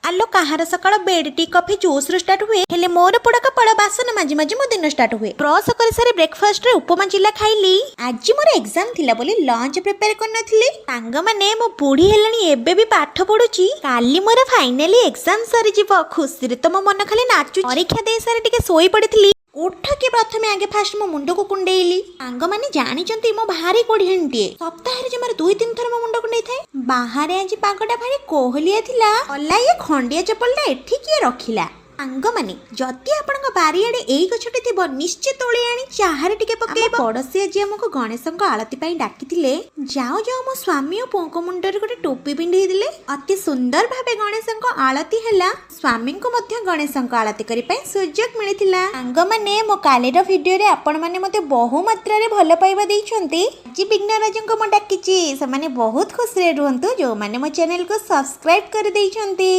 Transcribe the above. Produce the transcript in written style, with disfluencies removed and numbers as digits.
आलो कहार सकाळ bed tea coffee juice रु start हुए हेले मोर पोड़ कपाल बासन माजी माजी मो दिन स्टार्ट हुए। ब्रश कर सारी ब्रेकफास्ट रे उपमा चिल्ला खाइली। आज मोर एग्जाम थिला बोली लंच प्रिपेयर कर नथिली। सांग माने मो बुढ़ी हेलानी एबे भी पाठ पढुची। काली मोर फाइनली एग्जाम सरी जीवो। खुशी रे तो मो मन खाली नाचु। परीक्षा दे सारी टिके सोई पड़िथिली। उठ के प्रथमे आगे फास्ट मो मुंड को कुंडेइली। सांग माने जानिचंती मो भारी कोढियंटिए। सप्ताह रे जमार 2-3 थर मो मुंड कुंडेइ थाए। बाहर आज पागटा भारी कोहलिया थिला। अल्ला ये खंडिया चपलटा एठी किए रखिला। सांग माने जति आपनक बारियाडे एई गछटे थिबो निश्चित तोळे आनी चाहारे टिके पकेइबो। पड़ोसी आज हमको गणेशंक आळती पई डाकिथिले। जाओ जाओ मो स्वामी ओ पोंको मुंडरे गोटे टोपी पिंढी दिले। अति सुंदर भाबे गणेशंक आळती हैला। स्वामी को मध्य गणेशंक आळती करि पई सुजोग मिलिथिला। सांग माने मो कालीर वीडियो रे आपण माने मते बहु मात्रा रे भल पाइबा दैछंती। जी विघ्नराजंक मो डाकिची से माने बहुत खुशी रे रुहंतु जो माने मो चैनल को सब्सक्राइब कर दैछंती।